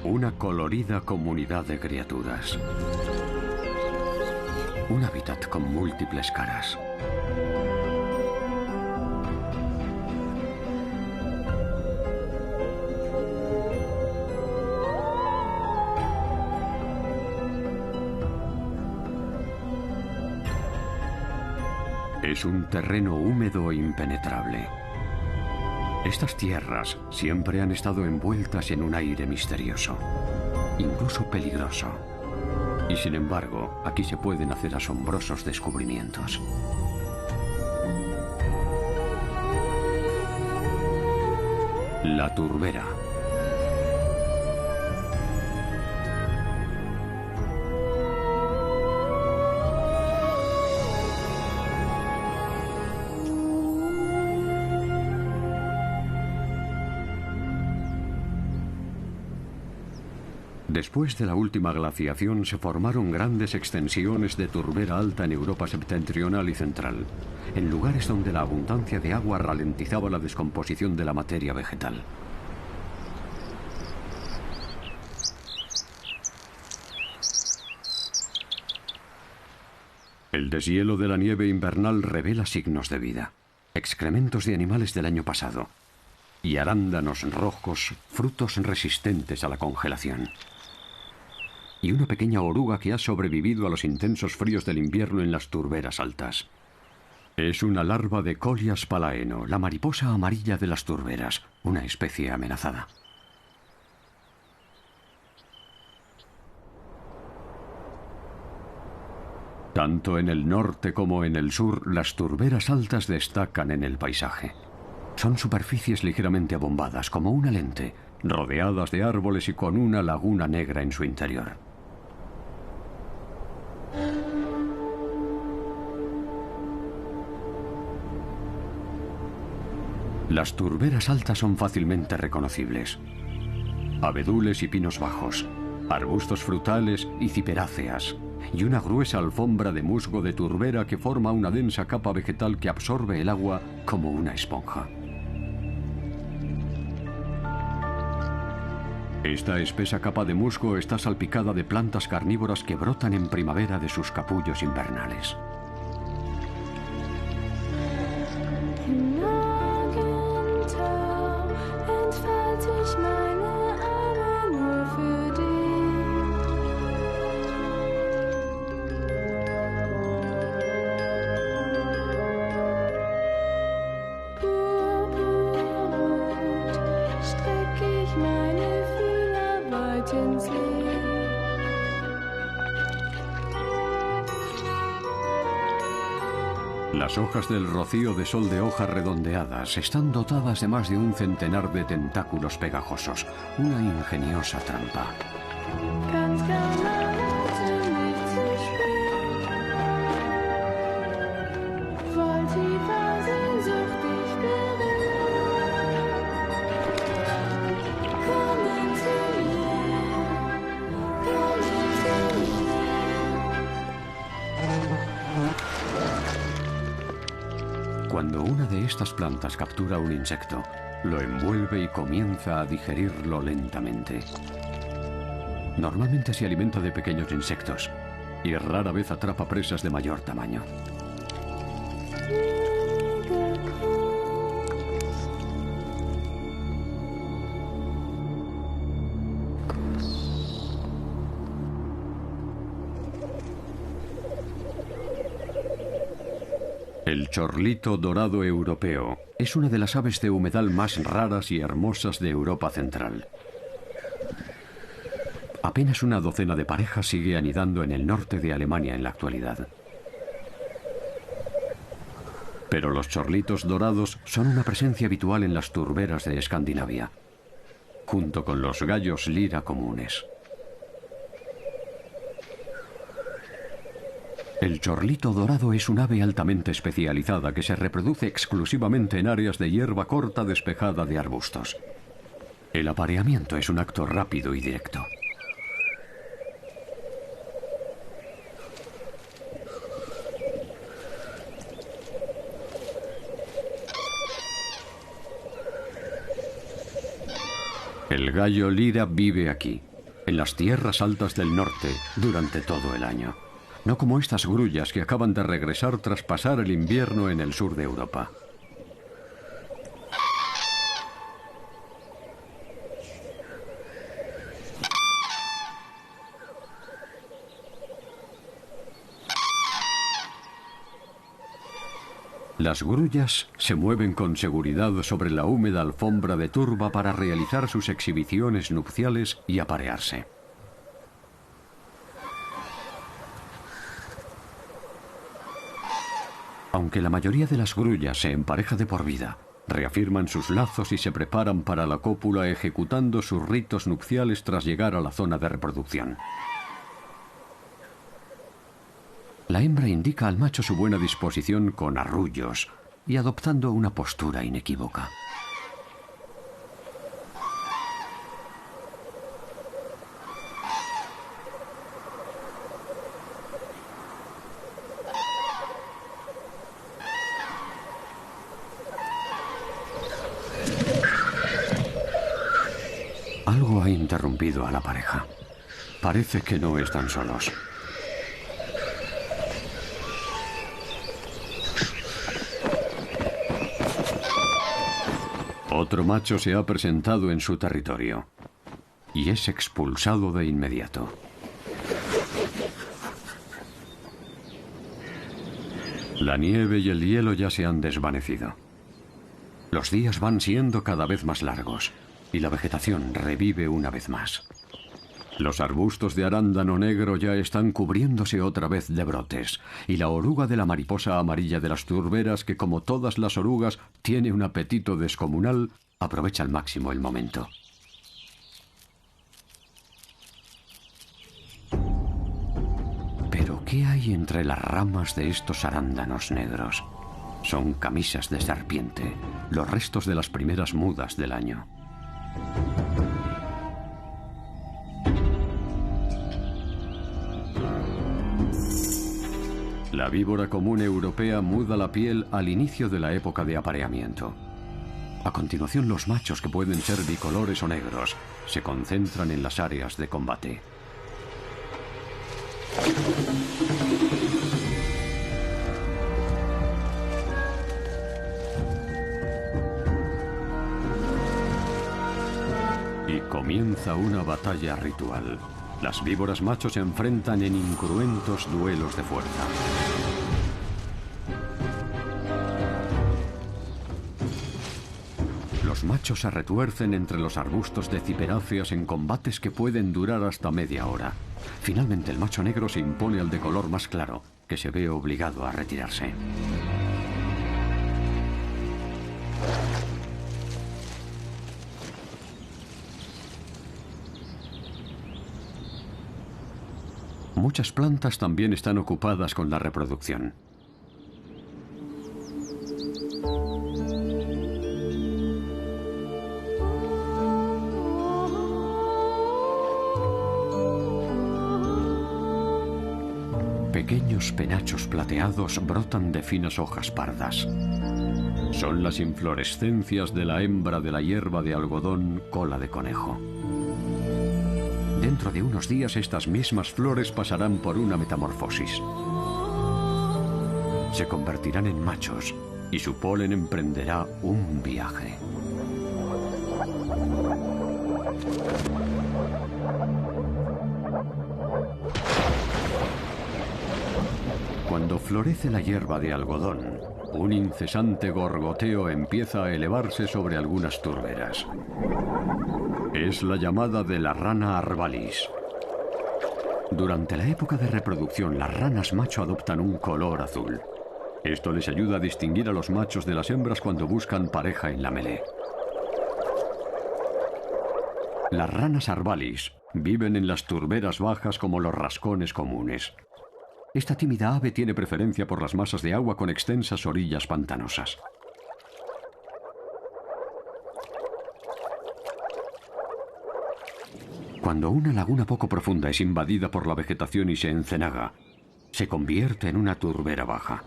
Una colorida comunidad de criaturas. Un hábitat con múltiples caras. Es un terreno húmedo e impenetrable. Estas tierras siempre han estado envueltas en un aire misterioso, incluso peligroso. Y sin embargo, aquí se pueden hacer asombrosos descubrimientos. La turbera. Después de la última glaciación se formaron grandes extensiones de turbera alta en Europa septentrional y central, en lugares donde la abundancia de agua ralentizaba la descomposición de la materia vegetal. El deshielo de la nieve invernal revela signos de vida, excrementos de animales del año pasado y arándanos rojos, frutos resistentes a la congelación. Y una pequeña oruga que ha sobrevivido a los intensos fríos del invierno en las turberas altas. Es una larva de Colias palaeno, la mariposa amarilla de las turberas, una especie amenazada. Tanto en el norte como en el sur, las turberas altas destacan en el paisaje. Son superficies ligeramente abombadas, como una lente, rodeadas de árboles y con una laguna negra en su interior. Las turberas altas son fácilmente reconocibles. Abedules y pinos bajos, arbustos frutales y ciperáceas, y una gruesa alfombra de musgo de turbera que forma una densa capa vegetal que absorbe el agua como una esponja. Esta espesa capa de musgo está salpicada de plantas carnívoras que brotan en primavera de sus capullos invernales. Las hojas del rocío de sol de hojas redondeadas están dotadas de más de un centenar de tentáculos pegajosos, una ingeniosa trampa. Cuando una de estas plantas captura un insecto, lo envuelve y comienza a digerirlo lentamente. Normalmente se alimenta de pequeños insectos y rara vez atrapa presas de mayor tamaño. El chorlito dorado europeo es una de las aves de humedal más raras y hermosas de Europa central. Apenas una docena de parejas sigue anidando en el norte de Alemania en la actualidad. Pero los chorlitos dorados son una presencia habitual en las turberas de Escandinavia, junto con los gallos lira comunes. El chorlito dorado es un ave altamente especializada que se reproduce exclusivamente en áreas de hierba corta despejada de arbustos. El apareamiento es un acto rápido y directo. El gallo lira vive aquí, en las tierras altas del norte durante todo el año. No como estas grullas que acaban de regresar tras pasar el invierno en el sur de Europa. Las grullas se mueven con seguridad sobre la húmeda alfombra de turba para realizar sus exhibiciones nupciales y aparearse. Aunque la mayoría de las grullas se empareja de por vida, reafirman sus lazos y se preparan para la cópula ejecutando sus ritos nupciales tras llegar a la zona de reproducción. La hembra indica al macho su buena disposición con arrullos y adoptando una postura inequívoca. Algo ha interrumpido a la pareja. Parece que no están solos. Otro macho se ha presentado en su territorio y es expulsado de inmediato. La nieve y el hielo ya se han desvanecido. Los días van siendo cada vez más largos y la vegetación revive una vez más. Los arbustos de arándano negro ya están cubriéndose otra vez de brotes, y la oruga de la mariposa amarilla de las turberas, que como todas las orugas tiene un apetito descomunal, aprovecha al máximo el momento. ¿Pero qué hay entre las ramas de estos arándanos negros? Son camisas de serpiente, los restos de las primeras mudas del año. La víbora común europea muda la piel al inicio de la época de apareamiento. A continuación, los machos, que pueden ser bicolores o negros, se concentran en las áreas de combate. Y comienza una batalla ritual. Las víboras machos se enfrentan en incruentos duelos de fuerza. Los machos se retuercen entre los arbustos de ciperáceas en combates que pueden durar hasta media hora. Finalmente, el macho negro se impone al de color más claro, que se ve obligado a retirarse. Muchas plantas también están ocupadas con la reproducción. Pequeños penachos plateados brotan de finas hojas pardas. Son las inflorescencias de la hembra de la hierba de algodón cola de conejo. Dentro de unos días, estas mismas flores pasarán por una metamorfosis. Se convertirán en machos y su polen emprenderá un viaje. Cuando florece la hierba de algodón, un incesante gorgoteo empieza a elevarse sobre algunas turberas. Es la llamada de la rana arbalis. Durante la época de reproducción, las ranas macho adoptan un color azul. Esto les ayuda a distinguir a los machos de las hembras cuando buscan pareja en la melé. Las ranas arbalis viven en las turberas bajas como los rascones comunes. Esta tímida ave tiene preferencia por las masas de agua con extensas orillas pantanosas. Cuando una laguna poco profunda es invadida por la vegetación y se encenaga, se convierte en una turbera baja.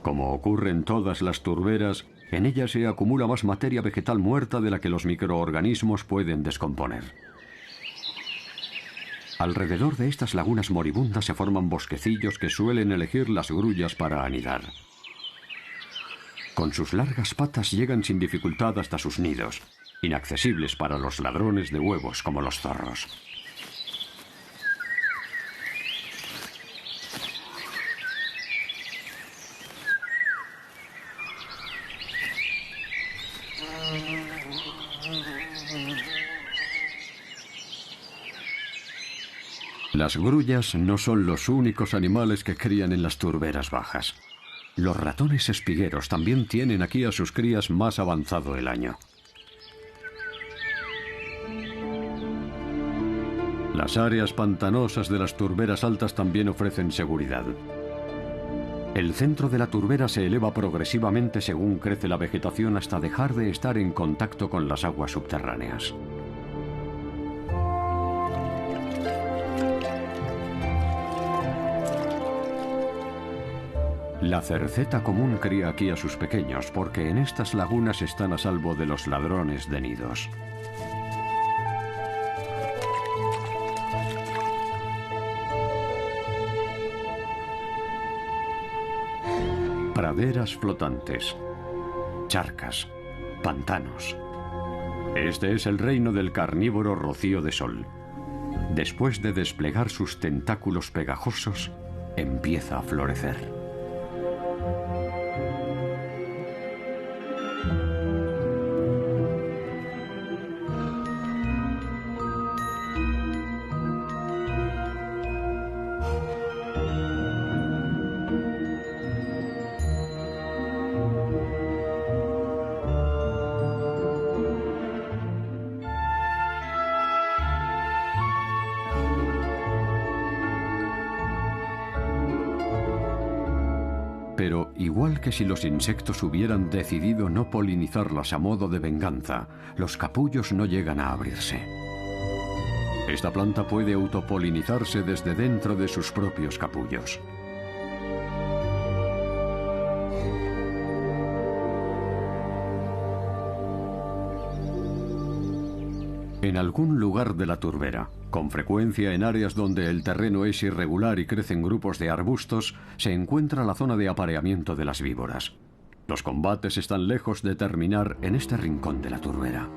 Como ocurre en todas las turberas, en ella se acumula más materia vegetal muerta de la que los microorganismos pueden descomponer. Alrededor de estas lagunas moribundas se forman bosquecillos que suelen elegir las grullas para anidar. Con sus largas patas llegan sin dificultad hasta sus nidos, inaccesibles para los ladrones de huevos como los zorros. Las grullas no son los únicos animales que crían en las turberas bajas. Los ratones espigueros también tienen aquí a sus crías más avanzado el año. Las áreas pantanosas de las turberas altas también ofrecen seguridad. El centro de la turbera se eleva progresivamente según crece la vegetación hasta dejar de estar en contacto con las aguas subterráneas. La cerceta común cría aquí a sus pequeños porque en estas lagunas están a salvo de los ladrones de nidos. Praderas flotantes, charcas, pantanos. Este es el reino del carnívoro rocío de sol. Después de desplegar sus tentáculos pegajosos, empieza a florecer. Pero, igual que si los insectos hubieran decidido no polinizarlas a modo de venganza, los capullos no llegan a abrirse. Esta planta puede autopolinizarse desde dentro de sus propios capullos. En algún lugar de la turbera, con frecuencia en áreas donde el terreno es irregular y crecen grupos de arbustos, se encuentra la zona de apareamiento de las víboras. Los combates están lejos de terminar en este rincón de la turbera.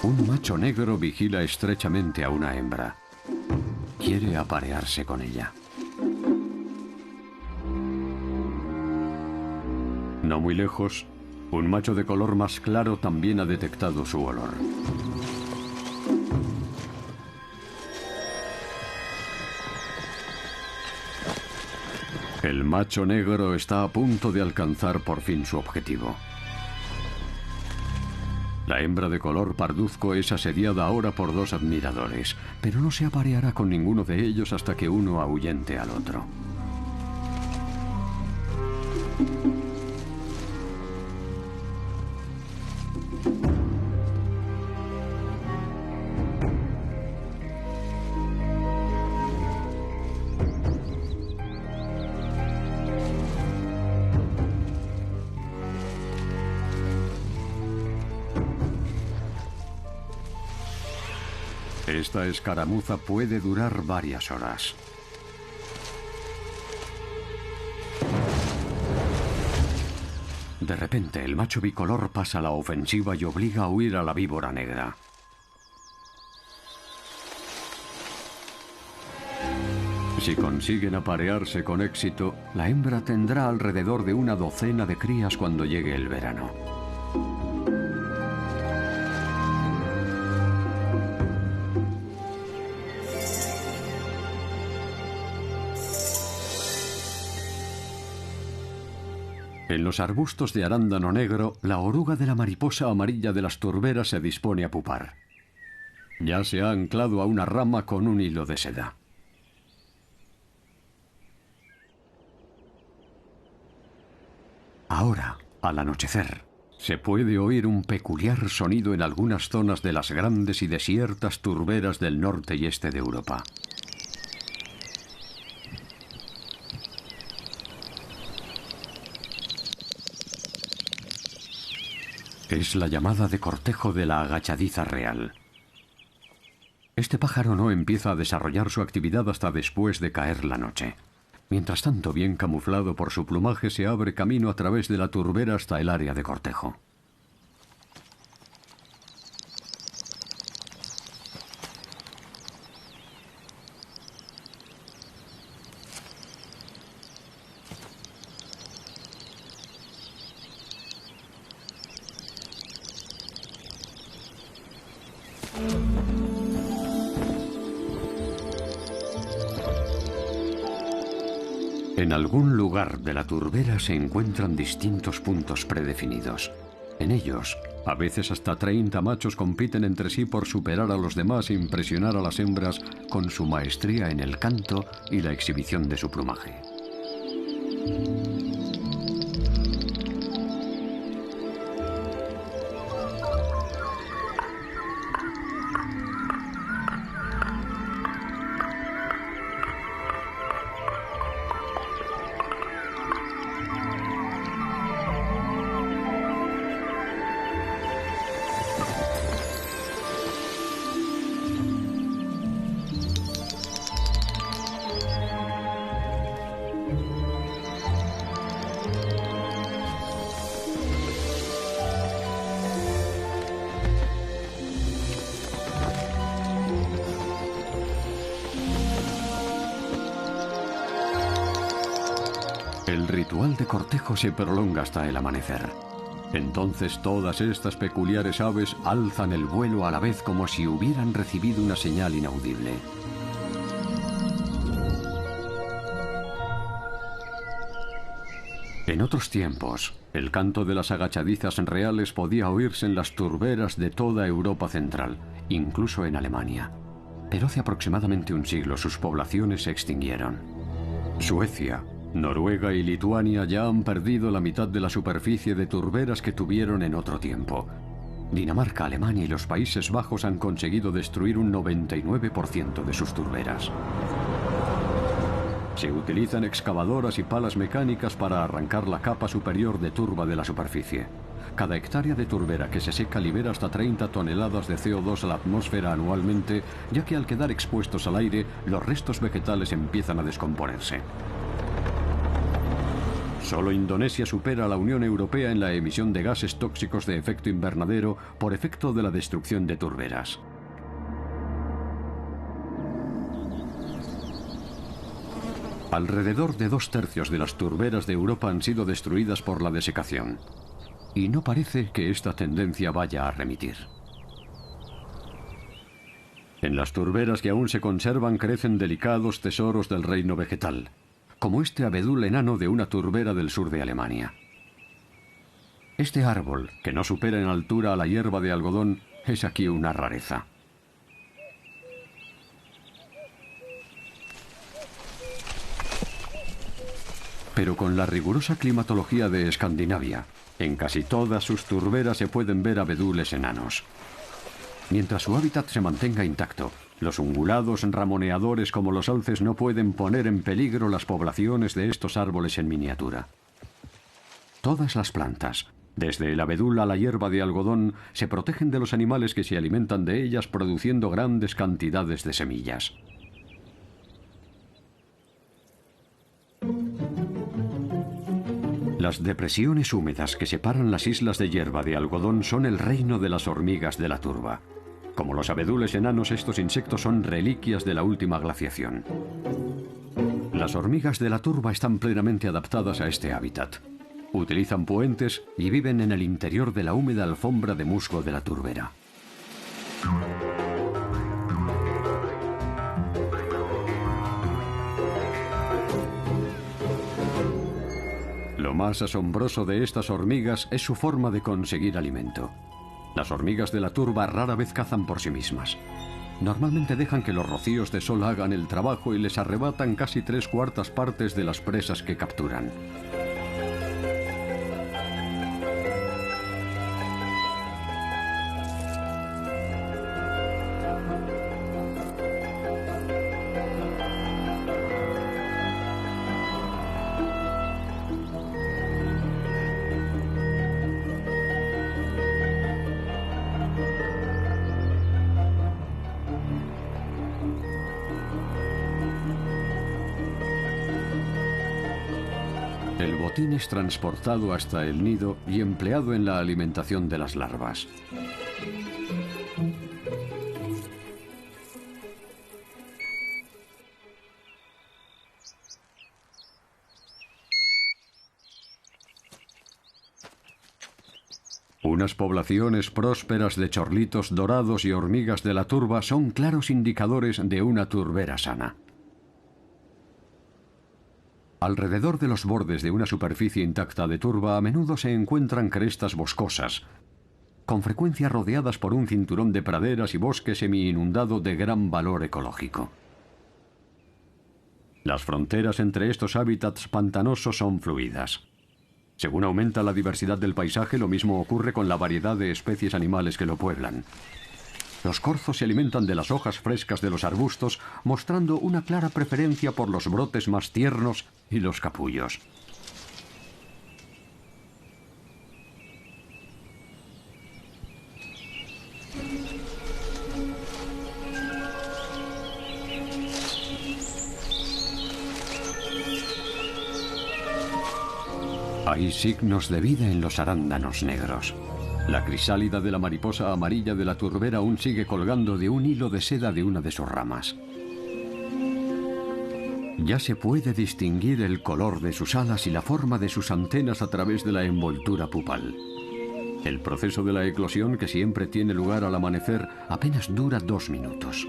Un macho negro vigila estrechamente a una hembra. Quiere aparearse con ella. No muy lejos, un macho de color más claro también ha detectado su olor. El macho negro está a punto de alcanzar por fin su objetivo. La hembra de color parduzco es asediada ahora por dos admiradores, pero no se apareará con ninguno de ellos hasta que uno ahuyente al otro. Esta escaramuza puede durar varias horas. De repente, el macho bicolor pasa a la ofensiva y obliga a huir a la víbora negra. Si consiguen aparearse con éxito, la hembra tendrá alrededor de una docena de crías cuando llegue el verano. En los arbustos de arándano negro, la oruga de la mariposa amarilla de las turberas se dispone a pupar. Ya se ha anclado a una rama con un hilo de seda. Ahora, al anochecer, se puede oír un peculiar sonido en algunas zonas de las grandes y desiertas turberas del norte y este de Europa. Es la llamada de cortejo de la agachadiza real. Este pájaro no empieza a desarrollar su actividad hasta después de caer la noche. Mientras tanto, bien camuflado por su plumaje, se abre camino a través de la turbera hasta el área de cortejo. En algún lugar de la turbera se encuentran distintos puntos predefinidos. En ellos, a veces hasta 30 machos compiten entre sí por superar a los demás e impresionar a las hembras con su maestría en el canto y la exhibición de su plumaje. El ritual de cortejo se prolonga hasta el amanecer. Entonces todas estas peculiares aves alzan el vuelo a la vez como si hubieran recibido una señal inaudible. En otros tiempos, el canto de las agachadizas reales podía oírse en las turberas de toda Europa central, incluso en Alemania. Pero hace aproximadamente un siglo sus poblaciones se extinguieron. Suecia, Noruega y Lituania ya han perdido la mitad de la superficie de turberas que tuvieron en otro tiempo. Dinamarca, Alemania y los Países Bajos han conseguido destruir un 99% de sus turberas. Se utilizan excavadoras y palas mecánicas para arrancar la capa superior de turba de la superficie. Cada hectárea de turbera que se seca libera hasta 30 toneladas de CO2 a la atmósfera anualmente, ya que al quedar expuestos al aire, los restos vegetales empiezan a descomponerse. Solo Indonesia supera a la Unión Europea en la emisión de gases tóxicos de efecto invernadero por efecto de la destrucción de turberas. Alrededor de 2/3 de las turberas de Europa han sido destruidas por la desecación. Y no parece que esta tendencia vaya a remitir. En las turberas que aún se conservan crecen delicados tesoros del reino vegetal, como este abedul enano de una turbera del sur de Alemania. Este árbol, que no supera en altura a la hierba de algodón, es aquí una rareza. Pero con la rigurosa climatología de Escandinavia, en casi todas sus turberas se pueden ver abedules enanos. Mientras su hábitat se mantenga intacto, los ungulados ramoneadores como los alces no pueden poner en peligro las poblaciones de estos árboles en miniatura. Todas las plantas, desde el abedul a la hierba de algodón, se protegen de los animales que se alimentan de ellas produciendo grandes cantidades de semillas. Las depresiones húmedas que separan las islas de hierba de algodón son el reino de las hormigas de la turba. Como los abedules enanos, estos insectos son reliquias de la última glaciación. Las hormigas de la turba están plenamente adaptadas a este hábitat. Utilizan puentes y viven en el interior de la húmeda alfombra de musgo de la turbera. Lo más asombroso de estas hormigas es su forma de conseguir alimento. Las hormigas de la turba rara vez cazan por sí mismas. Normalmente dejan que los rocíos de sol hagan el trabajo y les arrebatan casi 3/4 partes de las presas que capturan. El botín es transportado hasta el nido y empleado en la alimentación de las larvas. Unas poblaciones prósperas de chorlitos dorados y hormigas de la turba son claros indicadores de una turbera sana. Alrededor de los bordes de una superficie intacta de turba a menudo se encuentran crestas boscosas, con frecuencia rodeadas por un cinturón de praderas y bosque semi-inundado de gran valor ecológico. Las fronteras entre estos hábitats pantanosos son fluidas. Según aumenta la diversidad del paisaje, lo mismo ocurre con la variedad de especies animales que lo pueblan. Los corzos se alimentan de las hojas frescas de los arbustos, mostrando una clara preferencia por los brotes más tiernos y los capullos. Hay signos de vida en los arándanos negros. La crisálida de la mariposa amarilla de la turbera aún sigue colgando de un hilo de seda de una de sus ramas. Ya se puede distinguir el color de sus alas y la forma de sus antenas a través de la envoltura pupal. El proceso de la eclosión, que siempre tiene lugar al amanecer, apenas dura 2 minutos.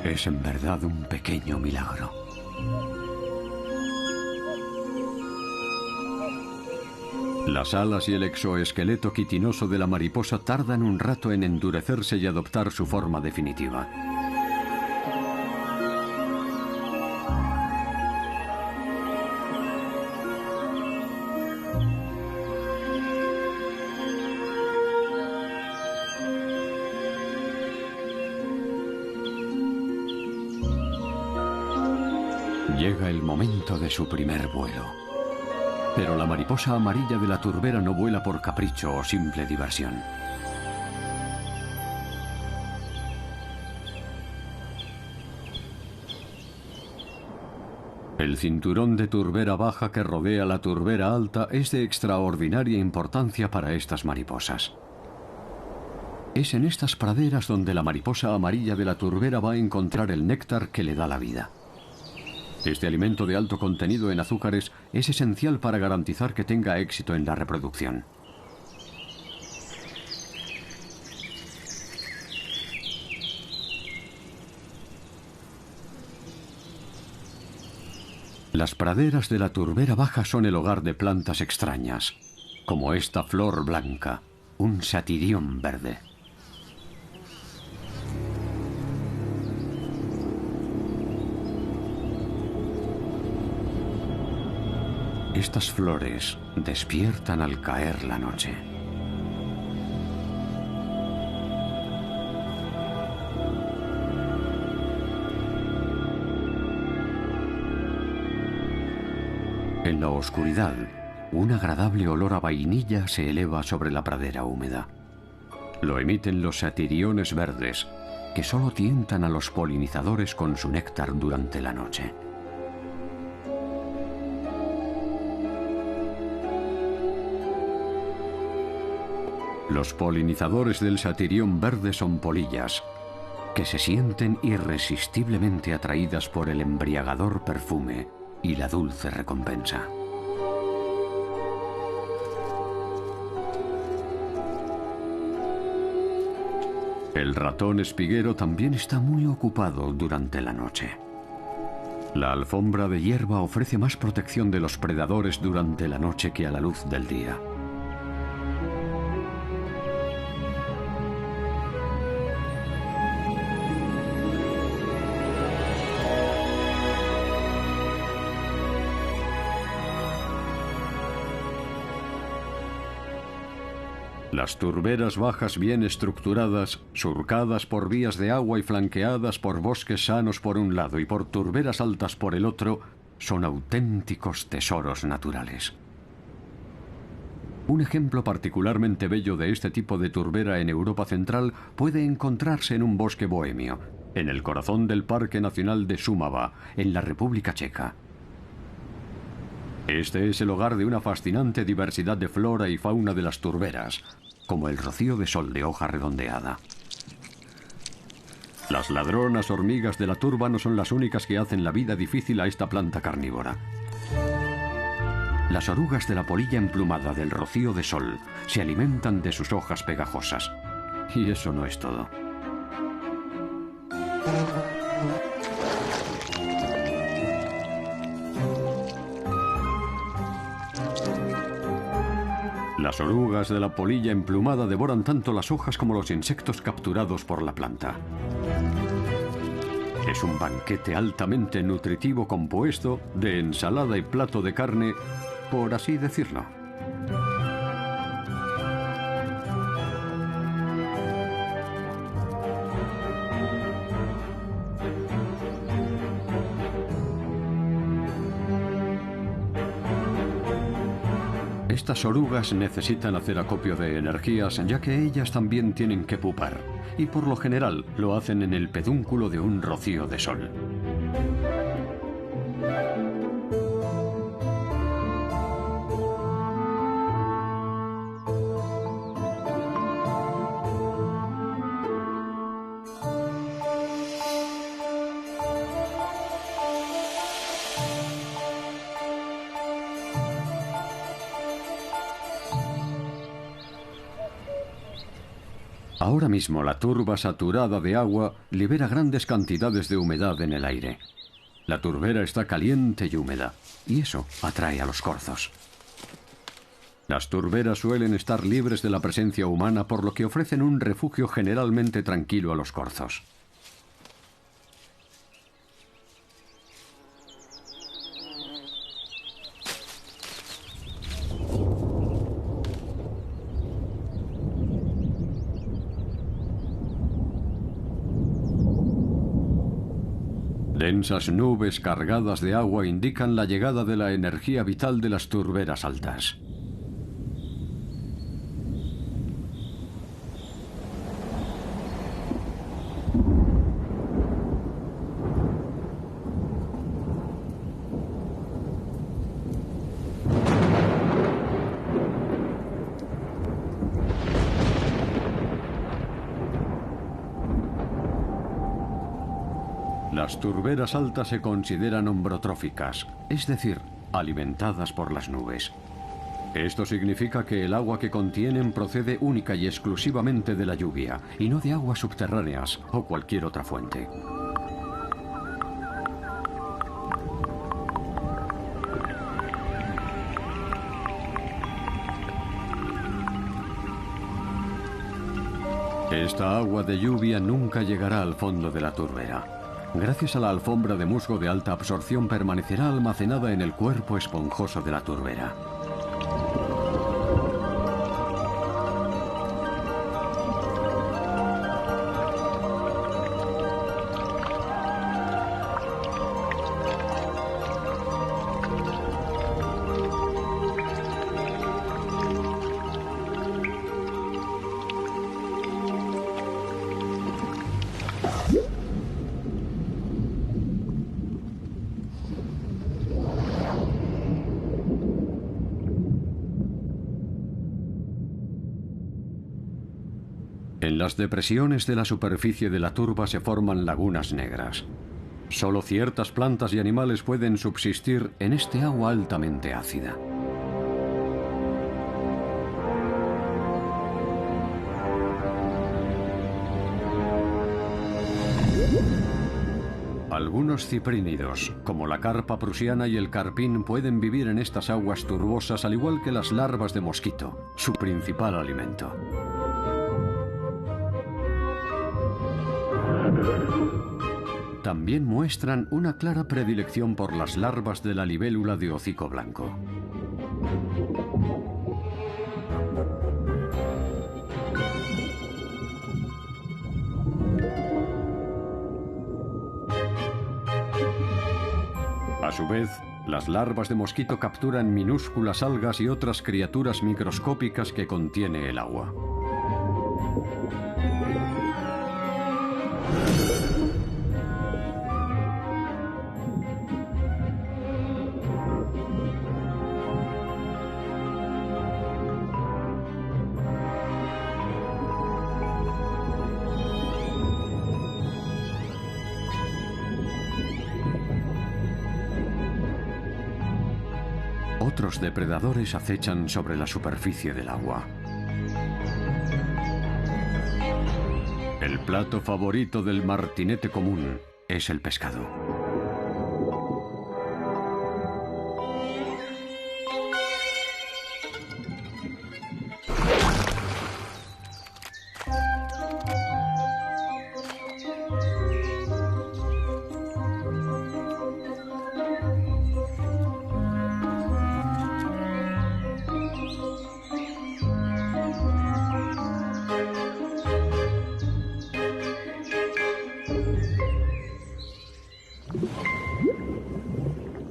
Es en verdad un pequeño milagro. Las alas y el exoesqueleto quitinoso de la mariposa tardan un rato en endurecerse y adoptar su forma definitiva. Llega el momento de su primer vuelo. Pero la mariposa amarilla de la turbera no vuela por capricho o simple diversión. El cinturón de turbera baja que rodea la turbera alta es de extraordinaria importancia para estas mariposas. Es en estas praderas donde la mariposa amarilla de la turbera va a encontrar el néctar que le da la vida. Este alimento de alto contenido en azúcares es esencial para garantizar que tenga éxito en la reproducción. Las praderas de la turbera baja son el hogar de plantas extrañas, como esta flor blanca, un satirión verde. Estas flores despiertan al caer la noche. En la oscuridad, un agradable olor a vainilla se eleva sobre la pradera húmeda. Lo emiten los satiriones verdes, que solo tientan a los polinizadores con su néctar durante la noche. Los polinizadores del satirión verde son polillas, que se sienten irresistiblemente atraídas por el embriagador perfume y la dulce recompensa. El ratón espiguero también está muy ocupado durante la noche. La alfombra de hierba ofrece más protección de los predadores durante la noche que a la luz del día. Las turberas bajas bien estructuradas, surcadas por vías de agua y flanqueadas por bosques sanos por un lado y por turberas altas por el otro, son auténticos tesoros naturales. Un ejemplo particularmente bello de este tipo de turbera en Europa Central puede encontrarse en un bosque bohemio, en el corazón del Parque Nacional de Šumava, en la República Checa. Este es el hogar de una fascinante diversidad de flora y fauna de las turberas, como el rocío de sol de hoja redondeada. Las ladronas hormigas de la turba no son las únicas que hacen la vida difícil a esta planta carnívora. Las orugas de la polilla emplumada del rocío de sol se alimentan de sus hojas pegajosas. Y eso no es todo. Las orugas de la polilla emplumada devoran tanto las hojas como los insectos capturados por la planta. Es un banquete altamente nutritivo compuesto de ensalada y plato de carne, por así decirlo. Estas orugas necesitan hacer acopio de energías, ya que ellas también tienen que pupar, y por lo general lo hacen en el pedúnculo de un rocío de sol. Ahora mismo la turba saturada de agua libera grandes cantidades de humedad en el aire. La turbera está caliente y húmeda, y eso atrae a los corzos. Las turberas suelen estar libres de la presencia humana, por lo que ofrecen un refugio generalmente tranquilo a los corzos. Densas nubes cargadas de agua indican la llegada de la energía vital de las turberas altas. Las turberas altas se consideran ombrotróficas, es decir, alimentadas por las nubes. Esto significa que el agua que contienen procede única y exclusivamente de la lluvia, y no de aguas subterráneas o cualquier otra fuente. Esta agua de lluvia nunca llegará al fondo de la turbera. Gracias a la alfombra de musgo de alta absorción permanecerá almacenada en el cuerpo esponjoso de la turbera. En las depresiones de la superficie de la turba se forman lagunas negras. Solo ciertas plantas y animales pueden subsistir en este agua altamente ácida. Algunos ciprínidos, como la carpa prusiana y el carpín, pueden vivir en estas aguas turbosas, al igual que las larvas de mosquito, su principal alimento. También muestran una clara predilección por las larvas de la libélula de hocico blanco. A su vez, Las larvas de mosquito capturan minúsculas algas y otras criaturas microscópicas que contiene el agua. Otros depredadores acechan sobre la superficie del agua. El plato favorito del martinete común es el pescado.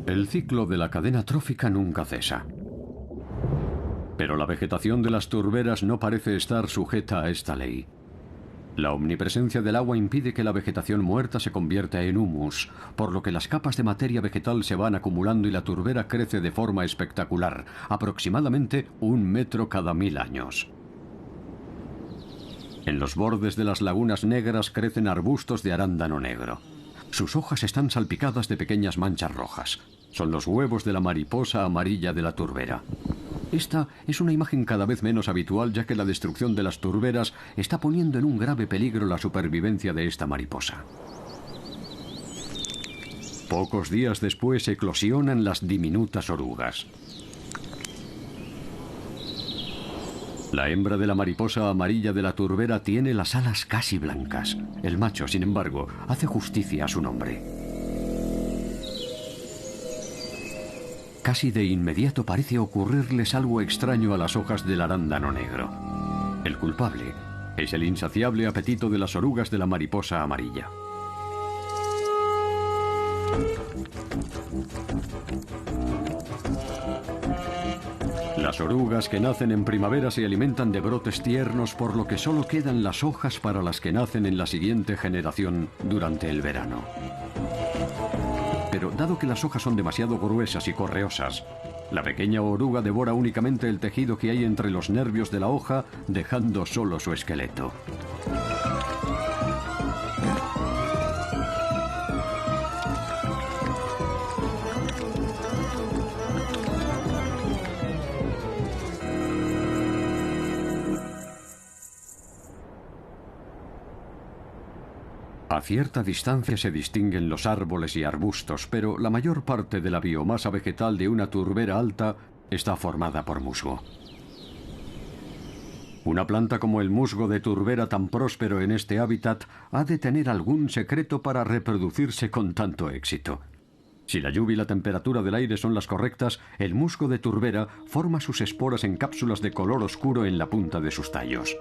El ciclo de la cadena trófica nunca cesa. Pero la vegetación de las turberas no parece estar sujeta a esta ley. La omnipresencia del agua impide que la vegetación muerta se convierta en humus, por lo que las capas de materia vegetal se van acumulando y la turbera crece de forma espectacular, aproximadamente 1 metro cada 1000 años. En los bordes de las lagunas negras crecen arbustos de arándano negro. Sus hojas están salpicadas de pequeñas manchas rojas. Son los huevos de la mariposa amarilla de la turbera. Esta es una imagen cada vez menos habitual, ya que la destrucción de las turberas está poniendo en un grave peligro la supervivencia de esta mariposa. Pocos días después eclosionan las diminutas orugas. La hembra de la mariposa amarilla de la turbera tiene las alas casi blancas. El macho, sin embargo, hace justicia a su nombre. Casi de inmediato parece ocurrirles algo extraño a las hojas del arándano negro. El culpable es el insaciable apetito de las orugas de la mariposa amarilla. Las orugas que nacen en primavera se alimentan de brotes tiernos, por lo que solo quedan las hojas para las que nacen en la siguiente generación durante el verano. Pero dado que las hojas son demasiado gruesas y correosas, la pequeña oruga devora únicamente el tejido que hay entre los nervios de la hoja, dejando solo su esqueleto. A cierta distancia se distinguen los árboles y arbustos, pero la mayor parte de la biomasa vegetal de una turbera alta está formada por musgo. Una planta como el musgo de turbera, tan próspero en este hábitat, ha de tener algún secreto para reproducirse con tanto éxito. Si la lluvia y la temperatura del aire son las correctas, el musgo de turbera forma sus esporas en cápsulas de color oscuro en la punta de sus tallos.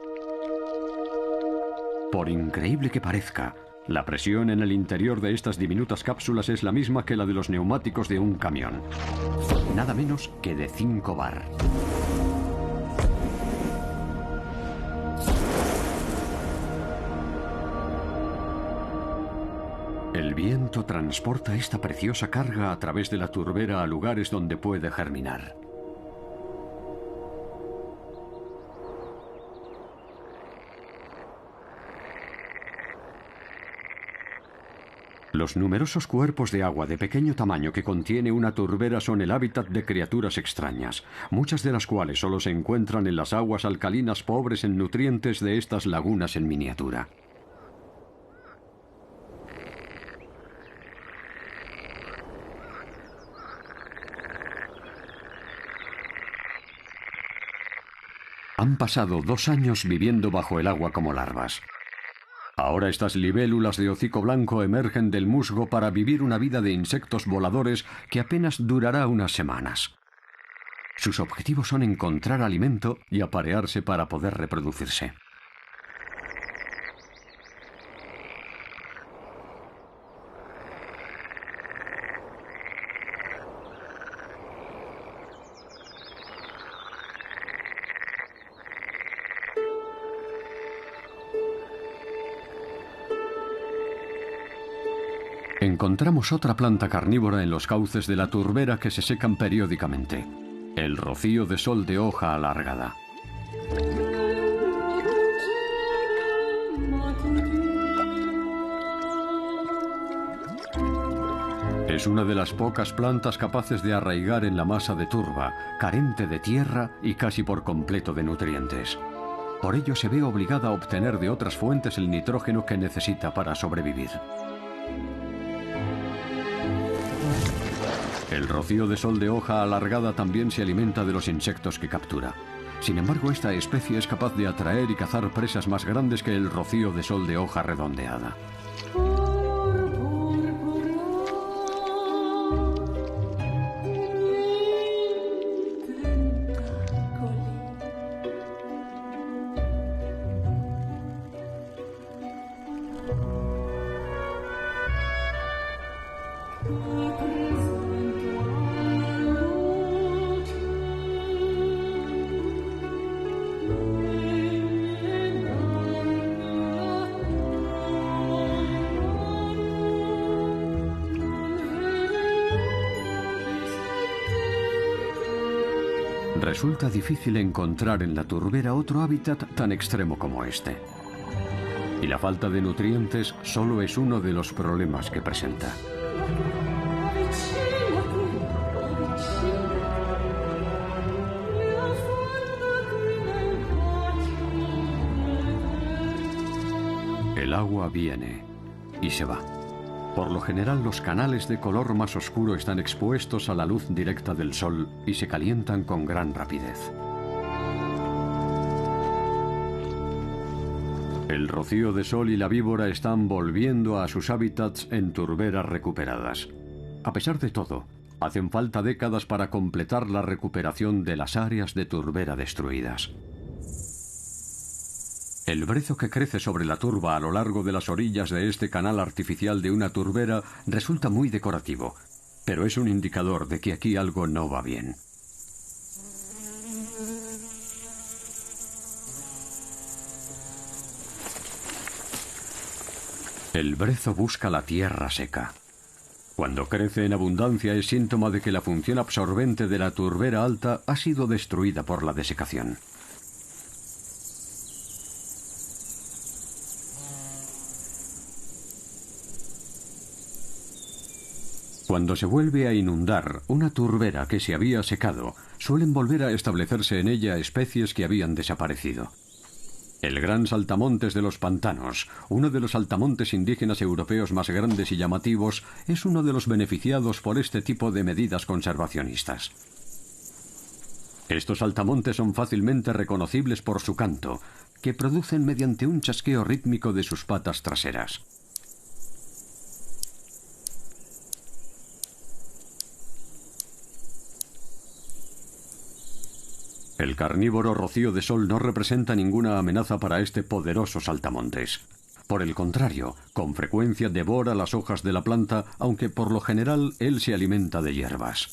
Por increíble que parezca, la presión en el interior de estas diminutas cápsulas es la misma que la de los neumáticos de un camión. Nada menos que de 5 bar. El viento transporta esta preciosa carga a través de la turbera a lugares donde puede germinar. Los numerosos cuerpos de agua de pequeño tamaño que contiene una turbera son el hábitat de criaturas extrañas, muchas de las cuales solo se encuentran en las aguas alcalinas pobres en nutrientes de estas lagunas en miniatura. Han pasado 2 años viviendo bajo el agua como larvas. Ahora estas libélulas de hocico blanco emergen del musgo para vivir una vida de insectos voladores que apenas durará unas semanas. Sus objetivos son encontrar alimento y aparearse para poder reproducirse. Encontramos otra planta carnívora en los cauces de la turbera que se secan periódicamente. El rocío de sol de hoja alargada. Es una de las pocas plantas capaces de arraigar en la masa de turba, carente de tierra y casi por completo de nutrientes. Por ello se ve obligada a obtener de otras fuentes el nitrógeno que necesita para sobrevivir. El rocío de sol de hoja alargada también se alimenta de los insectos que captura. Sin embargo, esta especie es capaz de atraer y cazar presas más grandes que el rocío de sol de hoja redondeada. Resulta difícil encontrar en la turbera otro hábitat tan extremo como este. Y la falta de nutrientes solo es uno de los problemas que presenta. El agua viene y se va. Por lo general, los canales de color más oscuro están expuestos a la luz directa del sol y se calientan con gran rapidez. El rocío de sol y la víbora están volviendo a sus hábitats en turberas recuperadas. A pesar de todo, hacen falta décadas para completar la recuperación de las áreas de turbera destruidas. El brezo que crece sobre la turba a lo largo de las orillas de este canal artificial de una turbera resulta muy decorativo, pero es un indicador de que aquí algo no va bien. El brezo busca la tierra seca. Cuando crece en abundancia es síntoma de que la función absorbente de la turbera alta ha sido destruida por la desecación. Cuando se vuelve a inundar una turbera que se había secado, suelen volver a establecerse en ella especies que habían desaparecido. El gran saltamontes de los pantanos, uno de los saltamontes indígenas europeos más grandes y llamativos, es uno de los beneficiados por este tipo de medidas conservacionistas. Estos saltamontes son fácilmente reconocibles por su canto, que producen mediante un chasqueo rítmico de sus patas traseras. El carnívoro rocío de sol no representa ninguna amenaza para este poderoso saltamontes. Por el contrario, con frecuencia devora las hojas de la planta, aunque por lo general él se alimenta de hierbas.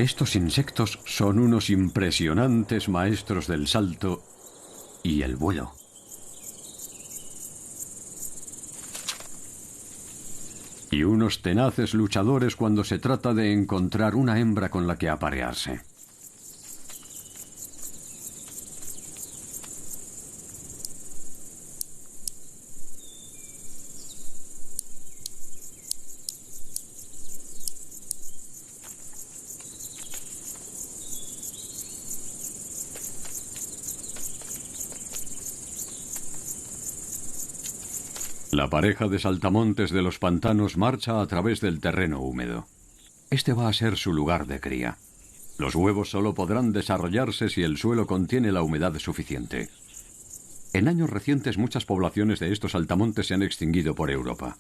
Estos insectos son unos impresionantes maestros del salto y el vuelo. Y unos tenaces luchadores cuando se trata de encontrar una hembra con la que aparearse. La pareja de saltamontes de los pantanos marcha a través del terreno húmedo. Este va a ser su lugar de cría. Los huevos solo podrán desarrollarse si el suelo contiene la humedad suficiente. En años recientes muchas poblaciones de estos saltamontes se han extinguido por Europa.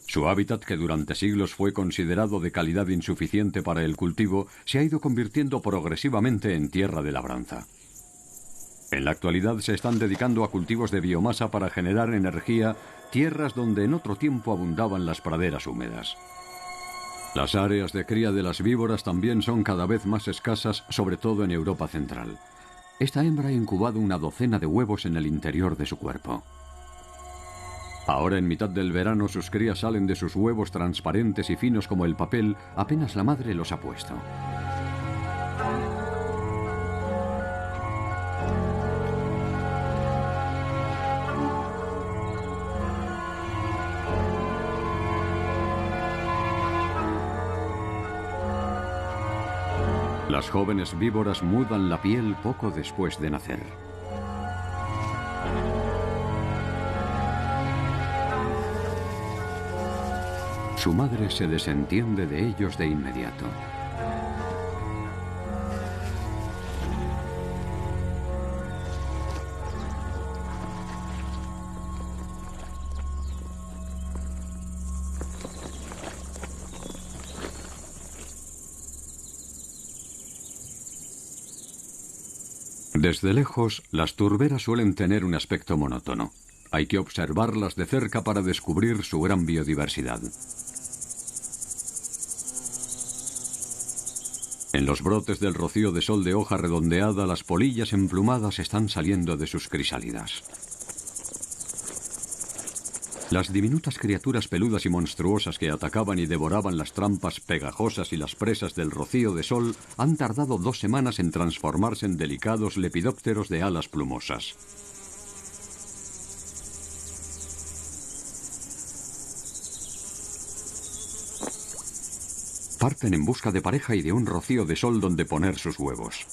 Su hábitat, que durante siglos fue considerado de calidad insuficiente para el cultivo, se ha ido convirtiendo progresivamente en tierra de labranza. En la actualidad se están dedicando a cultivos de biomasa para generar energía, tierras donde en otro tiempo abundaban las praderas húmedas. Las áreas de cría de las víboras también son cada vez más escasas, sobre todo en Europa central. Esta hembra ha incubado una docena de huevos en el interior de su cuerpo. Ahora, en mitad del verano, sus crías salen de sus huevos transparentes y finos como el papel, apenas la madre los ha puesto. Las jóvenes víboras mudan la piel poco después de nacer. Su madre se desentiende de ellos de inmediato. Desde lejos, las turberas suelen tener un aspecto monótono. Hay que observarlas de cerca para descubrir su gran biodiversidad. En los brotes del rocío de sol de hoja redondeada, las polillas emplumadas están saliendo de sus crisálidas. Las diminutas criaturas peludas y monstruosas que atacaban y devoraban las trampas pegajosas y las presas del rocío de sol han tardado 2 semanas en transformarse en delicados lepidópteros de alas plumosas. Parten en busca de pareja y de un rocío de sol donde poner sus huevos.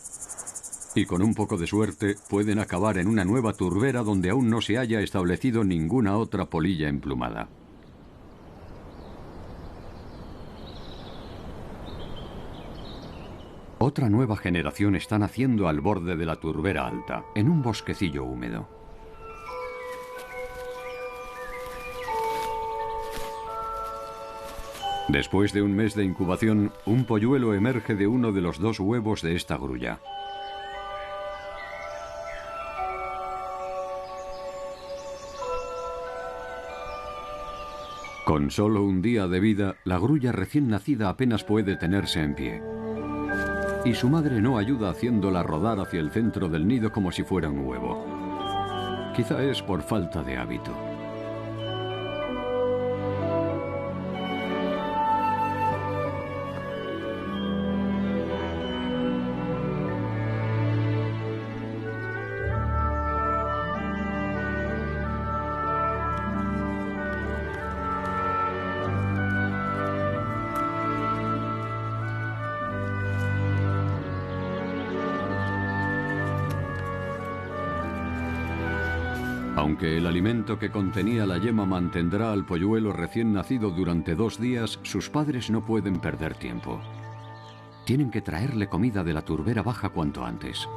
Y con un poco de suerte pueden acabar en una nueva turbera donde aún no se haya establecido ninguna otra polilla emplumada. Otra nueva generación está naciendo al borde de la turbera alta, en un bosquecillo húmedo. Después de un mes de incubación, un polluelo emerge de uno de los 2 huevos de esta grulla. Con solo un día de vida, la grulla recién nacida apenas puede tenerse en pie. Y su madre no ayuda haciéndola rodar hacia el centro del nido como si fuera un huevo. Quizá es por falta de hábito. Aunque el alimento que contenía la yema mantendrá al polluelo recién nacido durante 2 días, sus padres no pueden perder tiempo. Tienen que traerle comida de la turbera baja cuanto antes.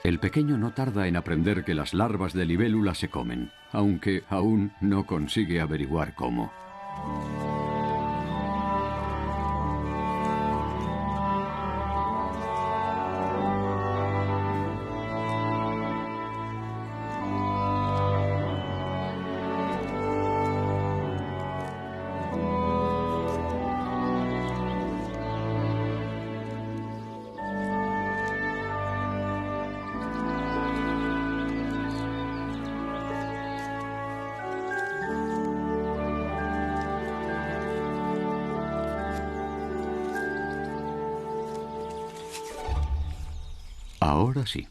El pequeño no tarda en aprender que las larvas de libélula se comen, aunque aún no consigue averiguar cómo. Ahora sí.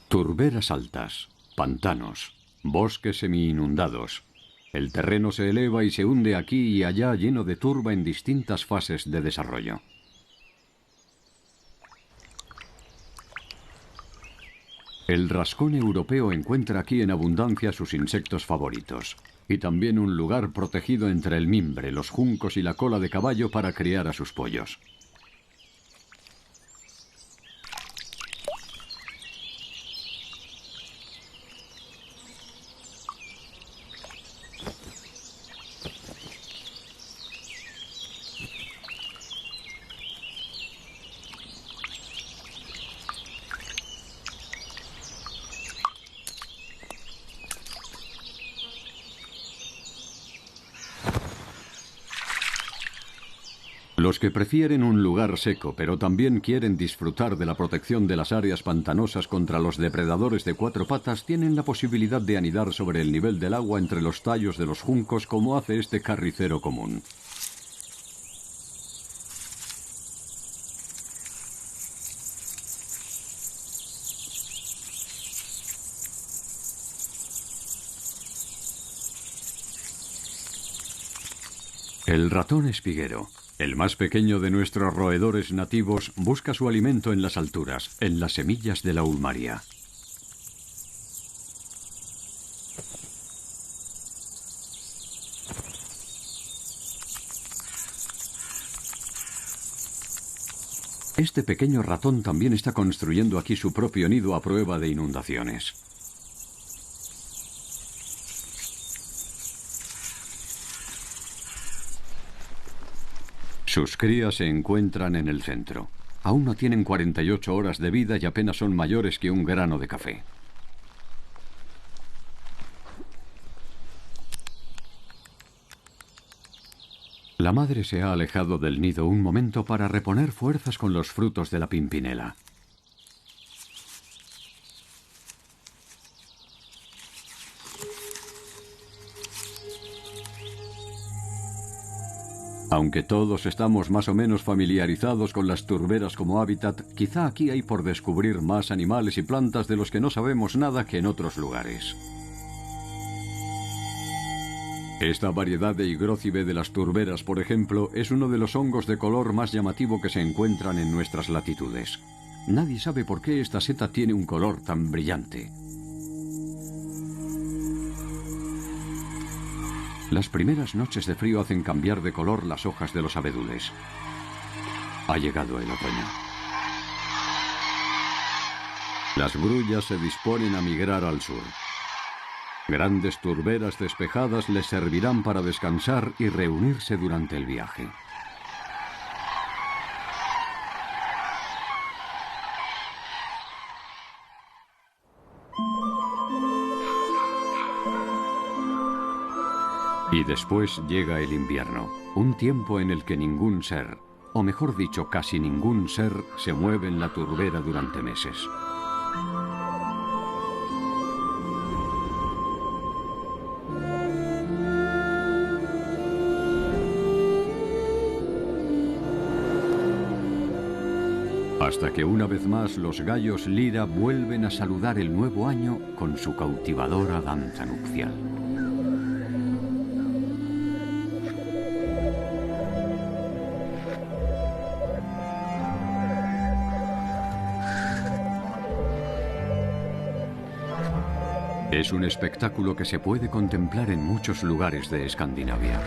Turberas altas, pantanos, bosques semi-inundados. El terreno se eleva y se hunde aquí y allá lleno de turba en distintas fases de desarrollo. El rascón europeo encuentra aquí en abundancia sus insectos favoritos, y también un lugar protegido entre el mimbre, los juncos y la cola de caballo para criar a sus pollos. Los que prefieren un lugar seco, pero también quieren disfrutar de la protección de las áreas pantanosas contra los depredadores de cuatro patas, tienen la posibilidad de anidar sobre el nivel del agua entre los tallos de los juncos, como hace este carricero común. El ratón espiguero, el más pequeño de nuestros roedores nativos, busca su alimento en las alturas, en las semillas de la ulmaria. Este pequeño ratón también está construyendo aquí su propio nido a prueba de inundaciones. Sus crías se encuentran en el centro. Aún no tienen 48 horas de vida y apenas son mayores que un grano de café. La madre se ha alejado del nido un momento para reponer fuerzas con los frutos de la pimpinela. Aunque todos estamos más o menos familiarizados con las turberas como hábitat, quizá aquí hay por descubrir más animales y plantas de los que no sabemos nada que en otros lugares. Esta variedad de higrócibe de las turberas, por ejemplo, es uno de los hongos de color más llamativo que se encuentran en nuestras latitudes. Nadie sabe por qué esta seta tiene un color tan brillante. Las primeras noches de frío hacen cambiar de color las hojas de los abedules. Ha llegado el otoño. Las grullas se disponen a migrar al sur. Grandes turberas despejadas les servirán para descansar y reunirse durante el viaje. Y después llega el invierno, un tiempo en el que ningún ser, o mejor dicho, casi ningún ser, se mueve en la turbera durante meses. Hasta que una vez más los gallos lira vuelven a saludar el nuevo año con su cautivadora danza nupcial. Es un espectáculo que se puede contemplar en muchos lugares de Escandinavia.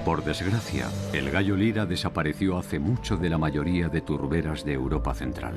Por desgracia, el gallo lira desapareció hace mucho de la mayoría de turberas de Europa Central.